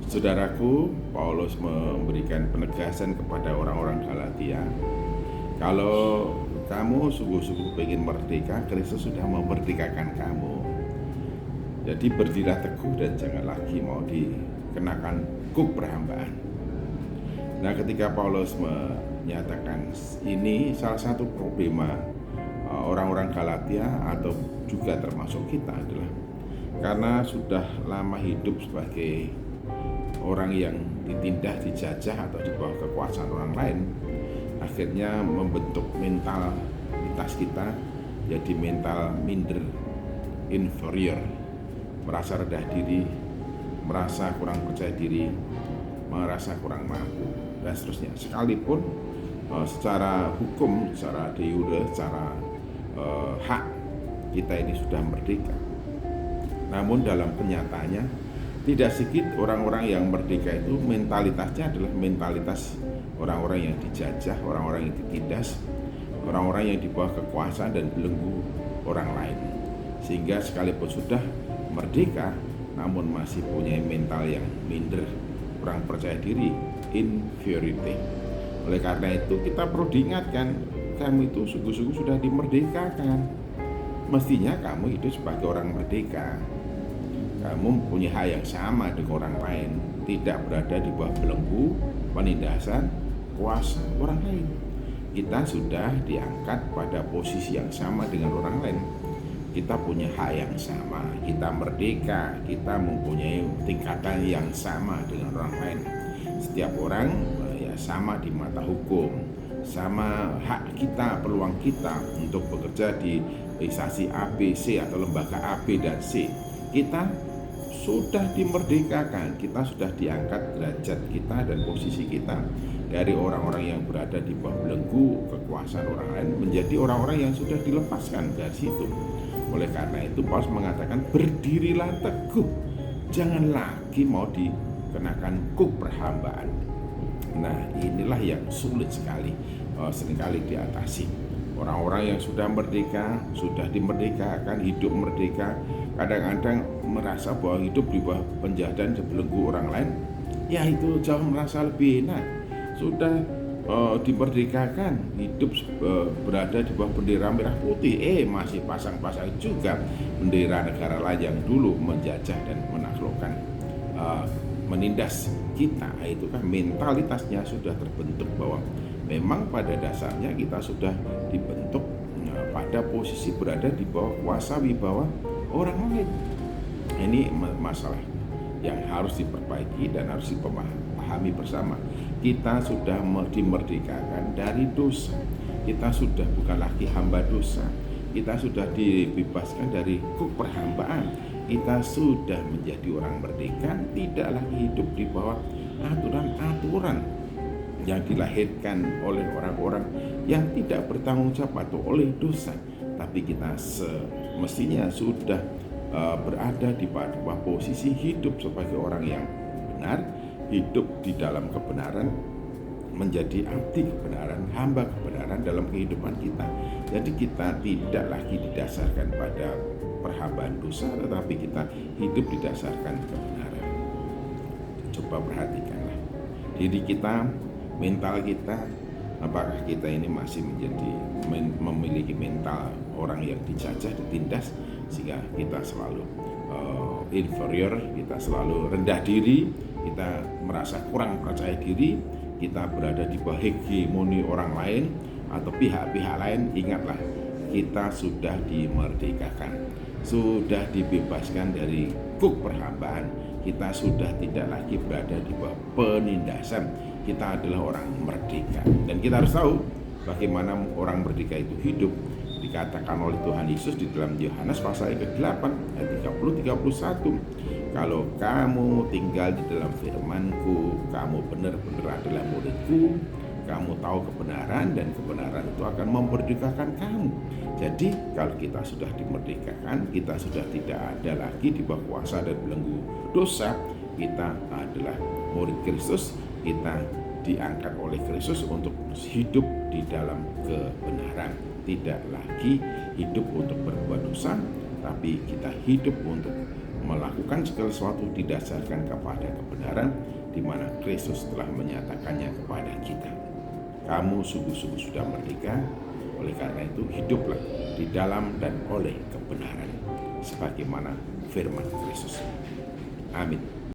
Saudaraku, Paulus memberikan penegasan kepada orang-orang Galatia. Kalau kamu sungguh-sungguh ingin merdeka, Kristus sudah memerdekakan kamu. Jadi berdirilah teguh dan jangan lagi mau dikenakan kuk perhambaan. Nah, ketika Paulus menyatakan ini, salah satu problema orang-orang Galatia atau juga termasuk kita adalah karena sudah lama hidup sebagai orang yang ditindas, dijajah atau di bawah kekuasaan orang lain, akhirnya membentuk mentalitas kita jadi mental minder, inferior, merasa rendah diri, merasa kurang percaya diri, merasa kurang mampu, dan seterusnya. Sekalipun secara hukum, secara de jure, secara hak kita ini sudah merdeka, namun dalam kenyataannya tidak sedikit orang-orang yang merdeka itu mentalitasnya adalah mentalitas orang-orang yang dijajah, orang-orang yang ditindas, orang-orang yang di bawah kekuasaan dan belenggu orang lain. Sehingga sekalipun sudah merdeka, namun masih punya mental yang minder, kurang percaya diri, inferiority. Oleh karena itu kita perlu diingatkan, kamu itu sungguh-sungguh sudah dimerdekakan. Mestinya kamu hidup sebagai orang merdeka. Kamu mempunyai hak yang sama dengan orang lain, tidak berada di bawah belenggu, penindasan, kuasa orang lain. Kita sudah diangkat pada posisi yang sama dengan orang lain. Kita punya hak yang sama, kita merdeka, kita mempunyai tingkatan yang sama dengan orang lain. Setiap orang ya sama di mata hukum, sama hak kita, peluang kita untuk bekerja di instansi A, B, C atau lembaga A, B, dan C. Kita sudah dimerdekakan, kita sudah diangkat derajat kita dan posisi kita dari orang-orang yang berada di bawah belenggu kekuasaan orang lain menjadi orang-orang yang sudah dilepaskan dari situ. Oleh karena itu Paulus mengatakan berdirilah teguh, jangan lagi mau dikenakan kuk perhambaan. Nah, inilah yang sulit sekali seringkali diatasi. Orang-orang yang sudah merdeka, sudah dimerdekakan, hidup merdeka, kadang-kadang merasa bahwa hidup di bawah penjajahan sebelenggu orang lain, ya itu jauh merasa lebih enak. Sudah dimerdekakan, hidup berada di bawah bendera merah putih, masih pasang-pasang juga bendera negara lain yang dulu menjajah dan menaklukkan, menindas kita. Itu kan mentalitasnya sudah terbentuk bahwa memang pada dasarnya kita sudah dibentuk pada posisi berada di bawah kuasa wibawa orang lain. Ini masalah yang harus diperbaiki dan harus dipahami bersama. Kita sudah dimerdekakan dari dosa. Kita sudah bukan lagi hamba dosa. Kita sudah dibebaskan dari kuk perhambaan. Kita sudah menjadi orang merdeka, tidak lagi hidup di bawah aturan-aturan yang dilahirkan oleh orang-orang yang tidak bertanggung jawab atau oleh dosa. Tapi kita semestinya sudah berada di bawah posisi hidup sebagai orang yang benar, hidup di dalam kebenaran, menjadi abdi kebenaran, hamba kebenaran dalam kehidupan kita. Jadi kita tidak lagi didasarkan pada perhambaan dosa, tetapi kita hidup didasarkan kebenaran. Coba perhatikanlah diri kita, mental kita, apakah kita ini masih memiliki mental orang yang dijajah, ditindas, sehingga kita selalu inferior, kita selalu rendah diri, kita merasa kurang percaya diri, kita berada di bawah hegemoni orang lain atau pihak-pihak lain. Ingatlah, kita sudah dimerdekakan, sudah dibebaskan dari kuk perhambaan. Kita sudah tidak lagi berada di bawah penindasan. Kita adalah orang merdeka, dan kita harus tahu bagaimana orang merdeka itu hidup. Dikatakan oleh Tuhan Yesus di dalam Yohanes pasal ke-8 ayat 30-31, kalau kamu tinggal di dalam firman-Ku, kamu benar-benar adalah murid-Ku, kamu tahu kebenaran, dan kebenaran itu akan memerdekakan kamu. Jadi kalau kita sudah dimerdekakan, kita sudah tidak ada lagi di bawah kuasa dan belenggu dosa. Kita adalah murid Kristus, kita diangkat oleh Kristus untuk hidup di dalam kebenaran. Tidak lagi hidup untuk berbuat dosa, tapi kita hidup untuk melakukan segala sesuatu didasarkan kepada kebenaran di mana Kristus telah menyatakannya kepada kita. Kamu sungguh-sungguh sudah merdeka, oleh karena itu hiduplah di dalam dan oleh kebenaran sebagaimana firman Kristus. Amin.